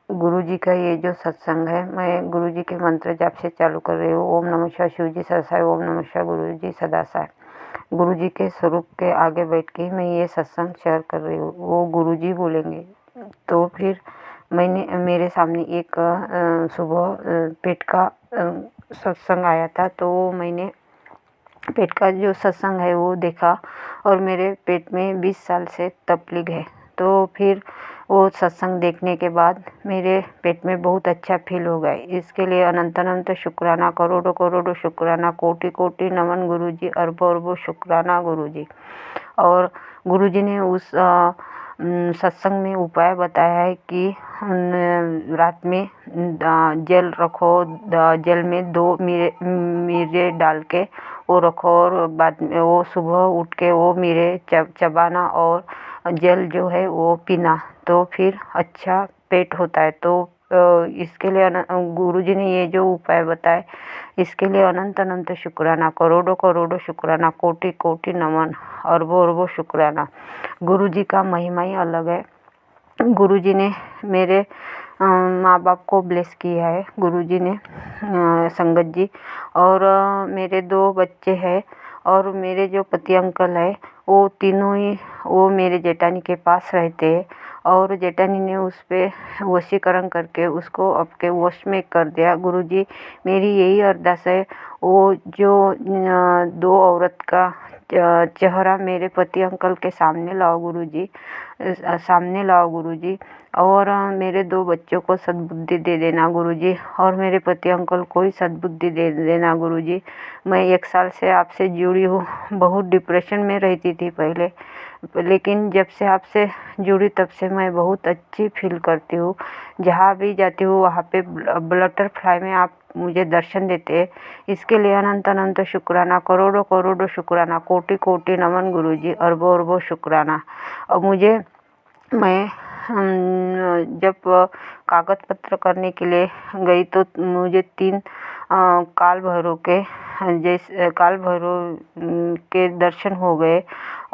गुरुजी का ये जो सत्संग है, मैं गुरुजी के मंत्र जाप से चालू कर रही हूँ। ओम नमः शिवाय, शिव जी सदासाय। ओम नमः शिवाय, गुरुजी सदासाय। गुरुजी के स्वरूप के आगे बैठ के मैं ये सत्संग शेयर कर रही हूँ। वो गुरुजी बोलेंगे। तो फिर मेरे सामने एक सुबह पेट का सत्संग आया था, तो मैंने पेट का जो सत्संग है वो देखा, और मेरे पेट में 20 साल से तकलीफ है। तो फिर वो सत्संग देखने के बाद मेरे पेट में बहुत अच्छा फील हो गया। इसके लिए अनंत अनंत शुक्राना, करोड़ों करोड़ों शुक्राना, कोटि कोटि नमन गुरुजी, अरबों अरबों शुक्राना गुरुजी। और गुरुजी ने उस सत्संग में उपाय बताया है कि रात में जल रखो, जल में 2 मिर्चे डाल के वो रखो, और बाद में वो सुबह उठ के वो मिर्चे चबाना और जल जो है वो पीना, तो फिर अच्छा पेट होता है। तो इसके लिए गुरुजी ने ये जो उपाय बताए, इसके लिए अनंत अनंत शुक्राना, करोड़ों करोड़ों शुक्राना, कोटि कोटि नमन, अरबों अरबों शुक्राना। गुरुजी का महिमा ही अलग है। गुरुजी ने मेरे माँ बाप को ब्लेस किया है। गुरुजी ने संगत जी, और मेरे 2 बच्चे हैं, और मेरे जो पति अंकल है वो तीनों ही वो मेरे जेठानी के पास रहते हैं, और जेठानी ने उस पे वशीकरण करके उसको आपके वश में कर दिया। गुरुजी, मेरी यही अरदास है, वो जो 2 औरत का चेहरा मेरे पति अंकल के सामने लाओ गुरुजी, सामने लाओ गुरुजी, और मेरे 2 बच्चों को सद्बुद्धि दे देना गुरुजी, और मेरे पति अंकल को ही सद्बुद्धि दे देना गुरुजी। मैं 1 साल से आपसे जुड़ी हूँ। बहुत डिप्रेशन में रहती थी पहले, लेकिन जब से आपसे जुड़ी तब से मैं बहुत अच्छी फील करती हूँ। जहाँ भी जाती हूँ वहाँ पे बटरफ्लाई में आप मुझे दर्शन देते हैं। इसके लिए अनंत अनंत शुक्राना, करोड़ों करोड़ों शुक्राना, कोटि कोटि नमन गुरुजी, अरबों अरबों शुक्राना। और मैं जब कागज पत्र करने के लिए गई तो मुझे 3 काल भैरव के काल भैरव के दर्शन हो गए,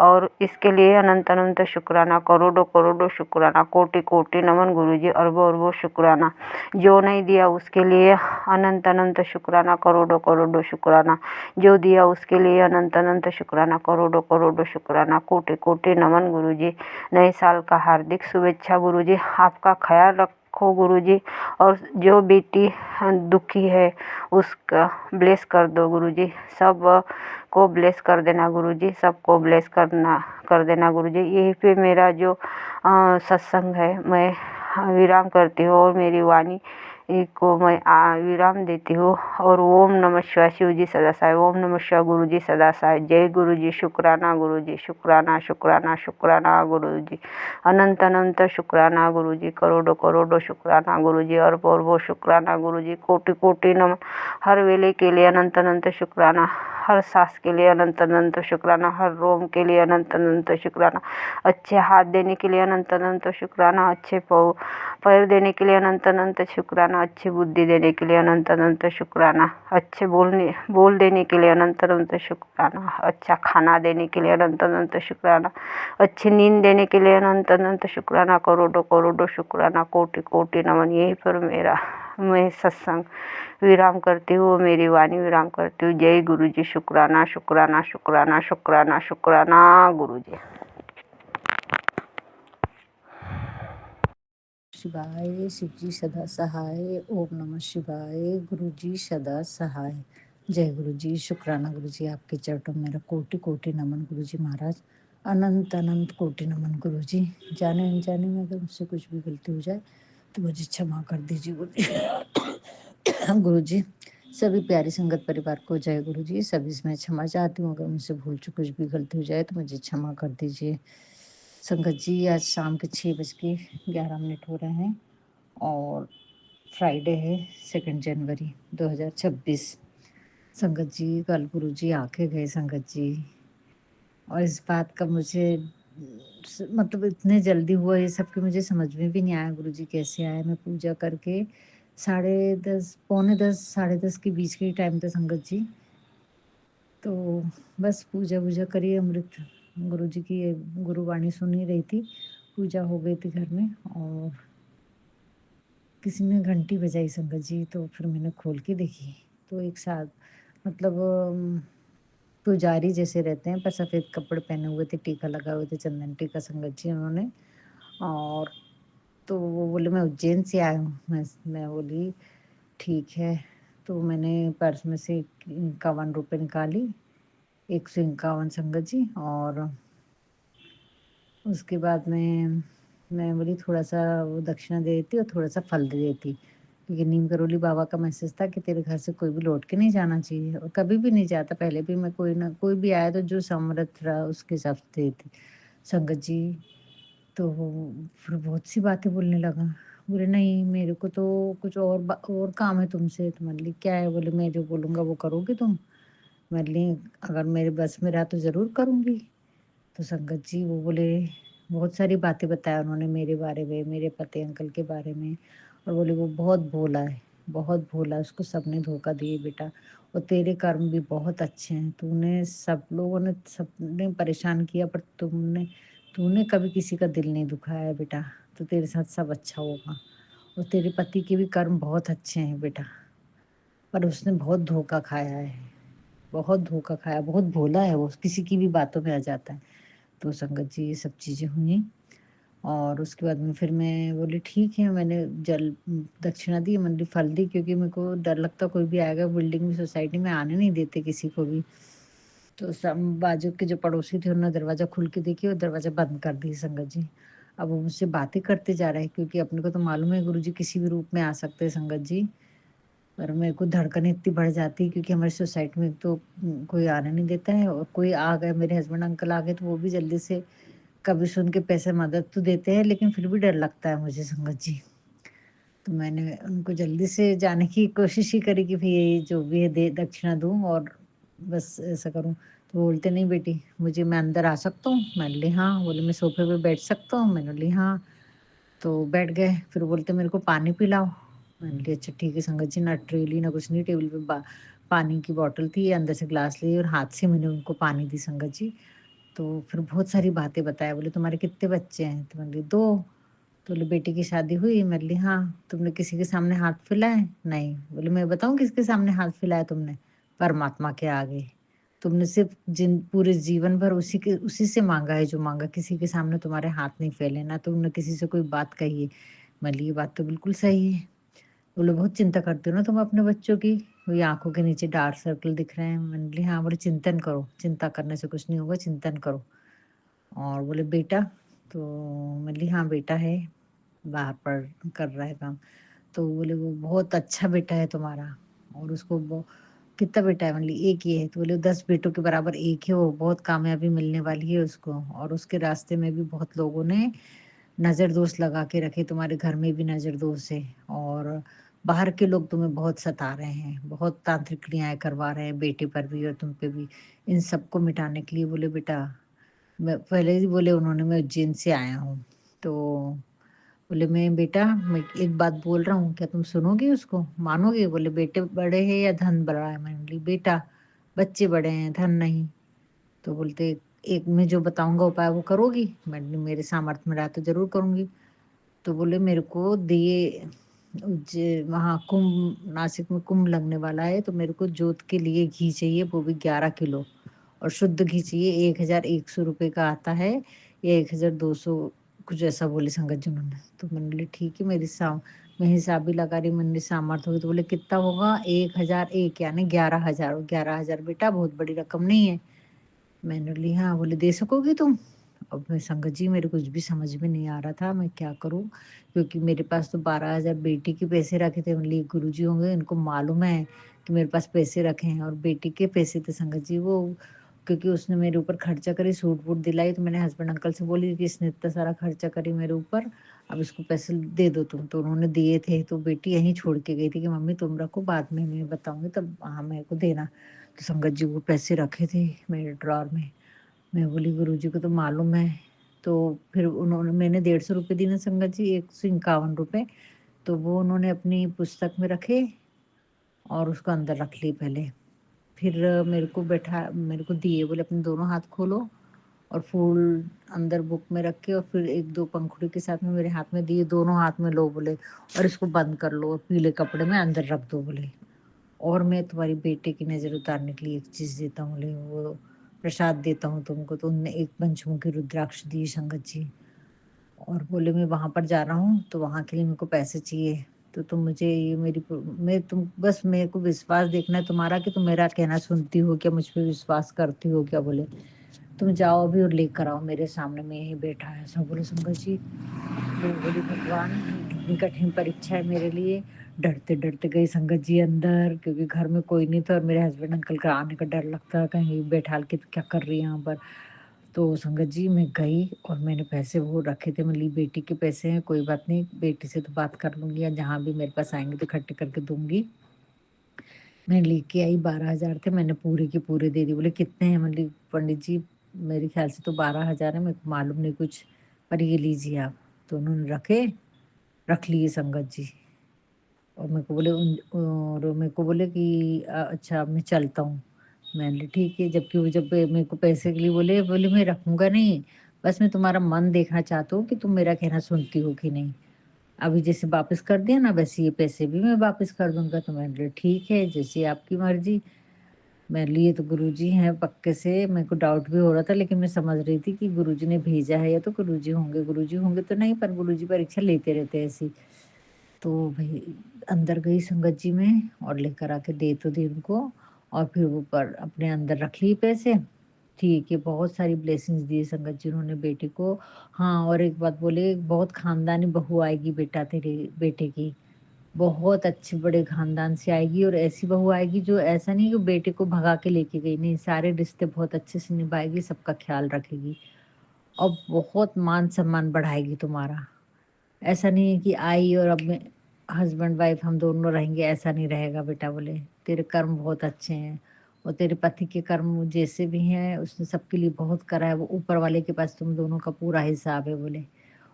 और इसके लिए अनंत अनंत शुक्राना, करोड़ों करोड़ों शुक्राना, कोटि कोटि नमन गुरुजी, अरबों अरबों शुक्राना। जो नहीं दिया उसके लिए अनंत अनंत शुक्राना, करोड़ों करोड़ों शुक्राना। जो दिया उसके लिए अनंत अनंत शुक्राना, करोड़ों करोड़ों शुक्राना, कोटि कोटि नमन गुरुजी। नए साल का हार्दिक शुभेच्छा गुरुजी। आपका ख्याल रखो गुरुजी, और जो बेटी दुखी है उसका ब्लेस कर दो गुरुजी। सब को ब्लेस कर देना गुरुजी, सबको ब्लेस कर देना गुरुजी। यहीं पे मेरा जो सत्संग है मैं विराम करती हूँ, और मेरी वाणी को मैं विराम देती हूँ। और ओम नमः शिवाय, शिव जी सदासाय। ओम नमः शिवाय, गुरु जी सदासाय। जय गुरु जी। शुक्राना गुरु जी, शुक्राना शुक्राना शुक्राना गुरु जी। अनंत अनंत शुक्राना गुरु जी, करोड़ों करोड़ों शुक्राना गुरु जी, अरबों अरबों शुक्राना गुरु जी, कोटि कोटि नमन। हर वेले के लिए अनंत अनंत शुक्राना, हर सांस के लिए अनंत अनंत शुक्राना, हर रोम के लिए अनंत अनंत शुक्राना, अच्छे हाथ देने के लिए अनंत अनंत शुक्राना, अच्छे पैर देने के लिए अनंत अनंत शुक्राना, अच्छी बुद्धि देने के लिए अनंत अनंत शुक्राना, अच्छे बोल देने के लिए अनंत अनंत शुक्राना, अच्छा खाना देने के लिए अनंत अनंत शुक्राना, अच्छी नींद देने के लिए अनंत अनंत शुक्राना, करोड़ों करोड़ों शुक्राना, कोटि कोटि नमन। यही पर मैं सत्संग विराम करती हूँ, मेरी वाणी विराम करती हूँ। जय गुरु जी। शुक्राना शुक्राना शुक्राना शुक्राना शुक्राना गुरु जी। शिवाय, शिवजी सदा सहाय। ओम नमः शिवाय, गुरुजी सदा सहाय। जय गुरुजी। शुक्राना गुरुजी, आपके चरणों में मेरा कोटि कोटि नमन गुरुजी महाराज। अनंत अनंत कोटि नमन गुरुजी। जाने अनजाने में अगर मुझसे कुछ भी गलती हो जाए तो मुझे क्षमा कर दीजिए गुरुजी। गुरुजी, सभी प्यारी संगत परिवार को जय गुरुजी। सभी मैं क्षमा चाहती हूँ, अगर मुझसे भूल चूक कुछ भी गलती हो जाए तो मुझे क्षमा कर दीजिए। संगत जी, आज शाम के 6:11 हो रहे हैं, और फ्राइडे है 2 जनवरी 2026। संगत जी, कल गुरु जी आके गए संगत जी, और इस बात का मुझे मतलब इतने जल्दी हुआ ये सब कि मुझे समझ में भी नहीं आया गुरु जी कैसे आए। मैं पूजा करके 10:30 10:45 10:30 के बीच के टाइम था संगत जी, तो बस पूजा वूजा करी, अमृत गुरु जी की गुरुवाणी सुन ही रही थी, पूजा हो गई थी घर में, और किसी ने घंटी बजाई संगत जी, तो फिर मैंने खोल के देखी, तो एक साथ मतलब पुजारी जैसे रहते हैं पर सफ़ेद कपड़े पहने हुए थे, टीका लगाए हुए थे, चंदन टीका संगत जी उन्होंने। और तो वो बोले मैं उज्जैन से आया हूँ। मैं बोली ठीक है। तो मैंने पर्स में से 51 रुपए निकाली, 151 संगत जी। और उसके बाद में मैं बोली थोड़ा-सा वो दक्षिणा दे देती और थोड़ा-सा फल दे देती। क्योंकि नीम करोली बाबा का मैसेज था कि तेरे घर से कोई भी लौट के नहीं जाना चाहिए, और कभी भी नहीं जाता। पहले भी मैं कोई भी आया तो जो समर्थ रहा उसके हिसाब से देती। संगत जी तो फिर बहुत सी बातें बोलने लगा। बोले नहीं मेरे को तो कुछ और काम है तुमसे। तो मैंने बोली क्या है? बोले मैं जो बोलूँगा वो करोगे तुम? मैंने बोली अगर मेरे बस में रहा तो ज़रूर करूँगी। तो संगत जी वो बोले बहुत सारी बातें बताया उन्होंने मेरे बारे में, मेरे पति अंकल के बारे में। और बोले वो बहुत भोला है, बहुत भोला है, उसको सबने धोखा दिए बेटा। और तेरे कर्म भी बहुत अच्छे हैं, तूने सब लोगों ने सबने परेशान किया पर तुमने तूने कभी किसी का दिल नहीं दुखाया है बेटा, तो तेरे साथ सब अच्छा होगा। और तेरे पति के भी कर्म बहुत अच्छे हैं बेटा, पर उसने बहुत धोखा खाया है, बहुत धोखा खाया, बहुत भोला है वो, किसी की भी बातों में आ जाता है। तो संगत जी ये सब चीज़ें हुई। और उसके बाद में फिर मैं बोली ठीक है, मैंने दक्षिणा दी, मैंने फल दी, क्योंकि मेरे को डर लगता कोई भी आएगा, बिल्डिंग में सोसाइटी में आने नहीं देते किसी को भी। तो सब बाजू के जो पड़ोसी थे उन्होंने दरवाज़ा खुल के देखी और दरवाज़ा बंद कर दी संगत जी। अब वो मुझसे बातें करते जा रहे हैं, क्योंकि अपने को तो मालूम है गुरुजी किसी भी रूप में आ सकते हैं संगत जी। पर मेरे को धड़कन इतनी बढ़ जाती है, क्योंकि हमारी सोसाइटी में तो कोई आने नहीं देता है, और कोई आ गए मेरे हस्बैंड अंकल आ गए तो वो भी जल्दी से कभी सुन के पैसे मदद तो देते हैं, लेकिन फिर भी डर लगता है मुझे संगत जी। तो मैंने उनको जल्दी से जाने की कोशिश ही करी कि भई ये जो भी है दे दक्षिणा दूँ और बस ऐसा करूँ। तो बोलते नहीं बेटी मुझे मैं अंदर आ सकता हूँ? मैंने बोली हाँ। बोले मैं सोफ़े पे बैठ सकता हूँ? मैंने बोली हाँ। तो बैठ गए, फिर बोलते मेरे को पानी पिलाओ। मैंने बोली अच्छा ठीक है संगत जी, ना ट्रे ली ना कुछ नहीं, टेबल पे पानी की बॉटल थी, अंदर से ग्लास ली और हाथ से मैंने उनको पानी दी संगत जी। तो फिर बहुत सारी बातें बताया, बोले तुम्हारे कितने बच्चे हैं? तो मैंने बोली 2। तो बोले बेटी की शादी हुई? मैंने बोली हाँ। तुमने किसी के सामने हाथ फैलाए? नहीं। बोले मैं बताऊँ किसके सामने हाथ फैलाया तुमने? परमात्मा के आगे। तुमने सिर्फ़ पूरे जीवन भर उसी से माँगा है जो माँगा, किसी के सामने तुम्हारे हाथ नहीं फैले, ना तुमने किसी से कोई बात कही है। मैंने बोली ये बात तो बिल्कुल सही है। बोले बहुत चिंता करती हो ना तुम अपने बच्चों की, वही आँखों के नीचे डार्क सर्कल दिख रहे हैं। मैंने बोली हाँ। बोले चिंतन करो, चिंता करने से कुछ नहीं होगा, चिंतन करो। और बोले बेटा? तो मैंने बोली हाँ बेटा है, बाहर पढ़ कर रहा है काम। तो बोले वो बहुत अच्छा बेटा है तुम्हारा, और उसको कितना बेटा है? मैंने बोली एक ही है। तो बोले 10 बेटों के बराबर एक है, वो बहुत कामयाबी मिलने वाली है उसको, और उसके रास्ते में भी बहुत लोगों ने नज़र दोष लगा के रखे, तुम्हारे घर में भी नज़र दोष है, और बाहर के लोग तुम्हें बहुत सता रहे हैं, बहुत तांत्रिक क्रियाएँ करवा रहे हैं बेटे पर भी और तुम पे भी। इन सबको मिटाने के लिए बोले बेटा मैं पहले ही बोले उन्होंने मैं उज्जैन से आया हूँ। तो बोले मैं बेटा मैं एक बात बोल रहा हूँ, क्या तुम सुनोगे उसको? मानोगे? बोले बेटे बड़े हैं या धन बड़ा है? मैंने बोली बेटा बच्चे बड़े हैं, धन नहीं। तो बोलते एक मैं जो बताऊँगा उपाय वो करोगी? मैंने बोली मेरे सामर्थ्य में रहा तो ज़रूर करूँगी। तो बोले मेरे को दिए वहाँ कुंभ नासिक में कुंभ लगने वाला है, तो मेरे को जोत के लिए घी चाहिए, वो भी 11 किलो, और शुद्ध घी चाहिए। 1,100 रुपए का आता है या 1,200 कुछ ऐसा बोले संगत जी उन्होंने। तो मैंने बोली ठीक है, मैं हिसाब भी लगा रही, मैंने सामर्थ्य होगी। तो बोले कितना होगा? 1,001 यानी 11,000। 11,000 बेटा बहुत बड़ी रकम नहीं है। मैंने बोली हाँ। बोले दे सकोगी तुम? अब मैं संगत जी मेरे कुछ भी समझ में नहीं आ रहा था मैं क्या करूँ? क्योंकि मेरे पास तो 12,000 बेटी के पैसे रखे थे। बोली गुरुजी होंगे इनको मालूम है कि मेरे पास पैसे रखे हैं, और बेटी के पैसे थे संगत जी वो, क्योंकि उसने मेरे ऊपर खर्चा करी, सूट-वूट दिलाई। तो मैंने हस्बैंड अंकल से बोली कि इसने इतना सारा खर्चा करी मेरे ऊपर, अब इसको पैसे दे दो तुम। तो उन्होंने दिए थे, तो बेटी यहीं छोड़ के गई थी कि मम्मी तुम रखो, बाद में मैं बताऊँगी तब हाँ मेरे को देना। तो संगत जी वो पैसे रखे थे मेरे ड्रॉर में। मैं बोली गुरुजी को तो मालूम है। तो फिर उन्होंने मैंने 150 रुपए दिए ना संगत जी, 151 रुपए, तो वो उन्होंने अपनी पुस्तक में रखे और उसको अंदर रख ली पहले। फिर मेरे को दिए, बोले अपने दोनों हाथ खोलो और फूल अंदर बुक में रख के और फिर 1-2 पंखुड़ी के साथ में मेरे हाथ में दिए, दोनों हाथ में लो बोले, और इसको बंद कर लो और पीले कपड़े में अंदर रख दो बोले। और मैं तुम्हारी बेटे की नज़र उतारने के लिए एक चीज़ देता हूँ बोले, वो प्रसाद देता हूँ तुमको। तो उन्होंने एक पंचमुखी रुद्राक्ष दी संगत जी, और बोले मैं वहाँ पर जा रहा हूँ तो वहाँ के लिए मेरे को पैसे चाहिए। तो तुम मुझे ये मैं तुम बस मेरे को विश्वास देखना है तुम्हारा कि तुम मेरा कहना सुनती हो क्या, मुझ पे विश्वास करती हो क्या बोले। तुम जाओ अभी और लेकर आओ, मेरे सामने में यहीं बैठा है। ऐसा बोले संगत जी। मैं बोली भगवान ये कितनी कठिन परीक्षा है मेरे लिए। डरते डरते गई संगत जी अंदर, क्योंकि घर में कोई नहीं था और मेरे हस्बैंड अंकल का आने का डर लगता, कहीं बैठाल के क्या कर रही है यहाँ पर। तो संगत जी मैं गई और मैंने पैसे वो रखे थे, मतलब बेटी के पैसे हैं, कोई बात नहीं, बेटी से तो बात कर लूंगी, या जहाँ भी मेरे पास आएंगे तो इकट्ठे करके दूंगी। मैं लेके आई 12,000 थे, मैंने पूरे के पूरे दे दिए। बोले कितने हैं, मतलब पंडित जी मेरे ख्याल से तो 12,000 है, मेरे को मालूम नहीं कुछ, पर ये लीजिए आप। तो उन्होंने रख लिए संगत जी। और मेरे को बोले कि अच्छा मैं चलता हूँ। मैंने बोली ठीक है, जबकि वो जब मेरे को पैसे के लिए बोले, बोले मैं रखूंगा नहीं, बस मैं तुम्हारा मन देखना चाहता हूँ कि तुम मेरा कहना सुनती हो कि नहीं। अभी जैसे वापस कर दिया ना, वैसे ये पैसे भी मैं वापस कर दूंगा। तो मैंने बोला ठीक है, जैसी आपकी मर्जी। मैं लिए तो गुरुजी हैं पक्के से, मेरे को डाउट भी हो रहा था, लेकिन मैं समझ रही थी कि गुरुजी ने भेजा है, या तो गुरुजी होंगे तो नहीं, पर गुरुजी परीक्षा लेते रहते हैं ऐसी। तो भाई अंदर गई संगत जी में और लेकर आके दे तो दी उनको, और फिर ऊपर अपने अंदर रख लिए पैसे। ठीक है, बहुत सारी ब्लेसिंग्स दी संगत जी उन्होंने बेटे को। हाँ, और एक बात बोले, बहुत खानदानी बहू आएगी बेटा तेरे बेटे की, बहुत अच्छे बड़े खानदान से आएगी, और ऐसी बहू आएगी जो ऐसा नहीं कि बेटे को भगा के लेके गई, नहीं, सारे रिश्ते बहुत अच्छे से निभाएगी, सबका ख्याल रखेगी, और बहुत मान सम्मान बढ़ाएगी तुम्हारा। ऐसा नहीं है कि आई और अब मैं हस्बैंड वाइफ हम दोनों रहेंगे, ऐसा नहीं रहेगा बेटा बोले। तेरे कर्म बहुत अच्छे हैं, और तेरे पति के कर्म जैसे भी हैं उसने सबके लिए बहुत करा है, वो ऊपर वाले के पास तुम दोनों का पूरा हिसाब है बोले।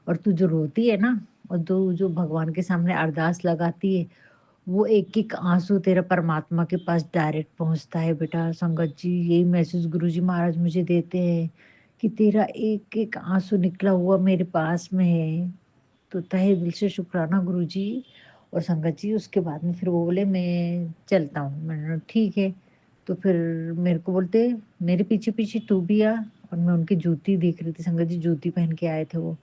और तू जो रोती है ना, और तू जो भगवान के सामने अरदास लगाती है, वो एक एक आंसू तेरा परमात्मा के पास डायरेक्ट पहुंचता है बेटा। संगत जी यही मैसेज गुरुजी महाराज मुझे देते हैं कि तेरा एक एक आंसू निकला हुआ मेरे पास में है। तो तहे दिल से शुक्राना गुरुजी। और संगत जी उसके बाद में फिर वो बोले मैं चलता हूँ। मैंने बोला, ठीक है। तो फिर मेरे को बोलते मेरे पीछे पीछे तू भी आ। और मैं उनकी जूती देख रही थी संगत जी, जूती पहन के आए थे वो।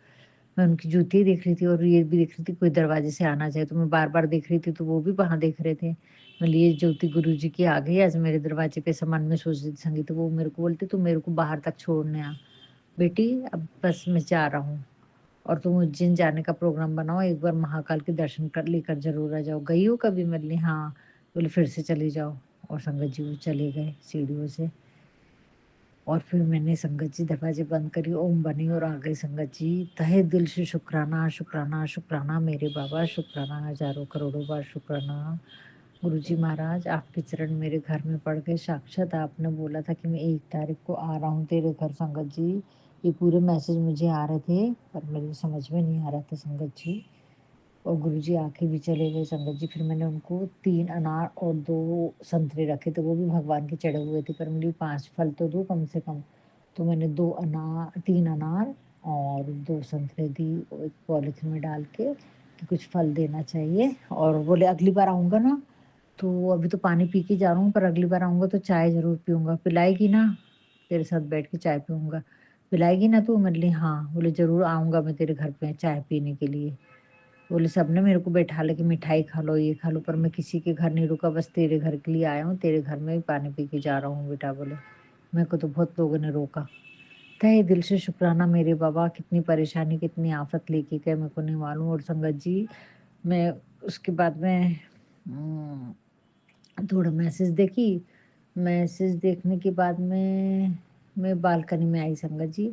मैं उनकी जूती देख रही थी और ये भी देख रही थी कोई दरवाजे से आना जाए, तो मैं बार बार देख रही थी, तो वो भी वहां देख रहे थे। मैं लिए ज्योति गुरु जी की आ गई आज मेरे दरवाजे पे, सामान में सोच रही थी संगीत। तो वो मेरे को बोलते तू मेरे को बाहर तक छोड़ने आ बेटी, अब बस मैं जा रहा हूँ, और तुम उज्जैन जाने का प्रोग्राम बनाओ, एक बार महाकाल के दर्शन कर लेकर जरूर आ जाओ। गई हो कभी? मैं बोली हाँ। बोले फिर से चले जाओ। और संगत जी वो चले गए सीढ़ियों से। और फिर मैंने संगत जी दरवाजे बंद करी, ओम बनी और आ गई संगत जी। तहे दिल से शुक्राना शुक्राना शुक्राना मेरे बाबा, शुक्राना हजारों करोड़ों बार शुक्राना। गुरुजी महाराज आपके चरण मेरे घर में पड़ गए, साक्षात आपने बोला था कि मैं 1 तारीख को आ रहा हूँ तेरे घर संगत जी। ये पूरे मैसेज मुझे आ रहे थे, पर मेरे समझ में नहीं आ रहा था संगत जी। और गुरुजी आके भी चले गए संगत जी। फिर मैंने उनको 3 अनार और 2 संतरे रखे थे, वो भी भगवान के चढ़े हुए थे, पर मुझे 5 फल तो दो कम से कम। तो मैंने 3 अनार और 2 संतरे दी, एक पॉलिथीन में डाल के कि कुछ फल देना चाहिए। और बोले अगली बार आऊँगा ना, तो अभी तो पानी पी के जा रहा हूँ, पर अगली बार आऊँगा तो चाय ज़रूर पीऊँगा, पिलाएगी ना? तेरे साथ बैठ के चाय पीऊँगा, पिलाएगी ना तू? मैंने बोली हाँ। बोले ज़रूर आऊँगा मैं तेरे घर पे चाय पीने के लिए। बोले सबने मेरे को बैठा ले कि मिठाई खा लो, ये खा लो, पर मैं किसी के घर नहीं रुका, बस तेरे घर के लिए आया हूँ, तेरे घर में ही पानी पी के जा रहा हूँ बेटा बोले। मेरे को तो बहुत लोगों ने रोका। तहे दिल से शुक्राना मेरे बाबा, कितनी परेशानी कितनी आफत लेके गए मेरे को नहीं मालूम। और संगत जी मैं उसके बाद में थोड़ा मैसेज देखी। मैसेज देखने के बाद में मैं बालकनी में आई संगत जी।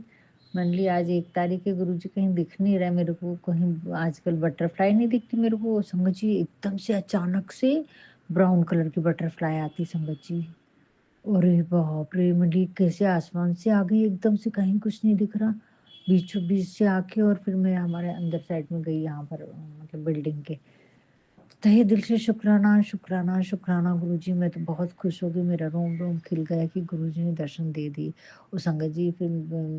मैंने ली आज 1 तारीख है, गुरुजी कहीं दिख नहीं रहा मेरे को, कहीं आजकल बटरफ्लाई नहीं दिखती मेरे को संगत जी। एकदम से अचानक से ब्राउन कलर की बटरफ्लाई आती संगत जी। अरे बाप रे! मैं कैसे आसमान से आ गई एकदम से, कहीं कुछ नहीं दिख रहा, बीचों बीच से आके। और फिर मैं हमारे अंदर साइड में गई, यहाँ पर मतलब बिल्डिंग के। तहे दिल से शुक्राना, शुक्राना, शुक्राना गुरुजी, मैं तो बहुत खुश हो गई, मेरा रोम-रोम खिल गया कि गुरुजी ने दर्शन दे दिए। और संगत जी फिर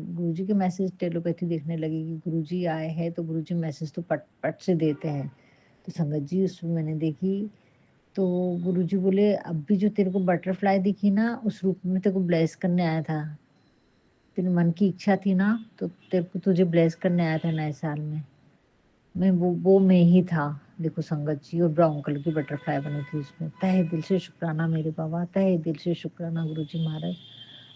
गुरुजी के मैसेज टेलीपैथी देखने लगी कि गुरुजी आए हैं, तो गुरुजी मैसेज तो पट-पट से देते हैं। तो संगत जी उसमें मैंने देखी, तो गुरुजी बोले, "अब भी जो तेरे को बटरफ्लाई दिखी ना, उस रूप में तेरे को ब्लेस करने आया था। तेरे मन की इच्छा थी ना, तो तेरे को तुझे ब्लेस करने आया था नए साल में।" वो मैं ही था। देखो संगत जी, और ब्राउन कलर की बटरफ्लाई बनी थी उसमें। तहे दिल से शुक्राना मेरे बाबा, तहे दिल से शुक्राना गुरुजी महाराज,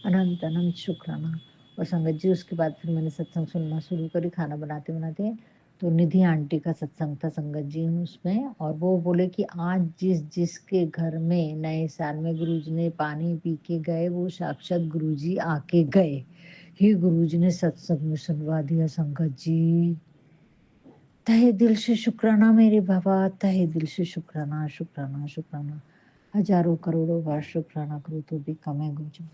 अनंत अनंत शुक्राना। और संगत जी उसके बाद फिर मैंने सत्संग सुनना शुरू करी खाना बनाते-बनाते। तो निधि आंटी का सत्संग था संगत जी उसमें, और वो बोले कि आज जिसके घर में नए साल में गुरुजी ने पानी पी के गए, वो साक्षात गुरुजी आके गए। ही गुरुजी ने सत्संग में सुनवा दिया संगत जी। तहे दिल से शुक्राना मेरे बाबा, तहे दिल से शुक्राना, शुक्राना, शुक्राना। हज़ारों करोड़ों बार शुक्राना करूँ तो भी कम है गुरुजी।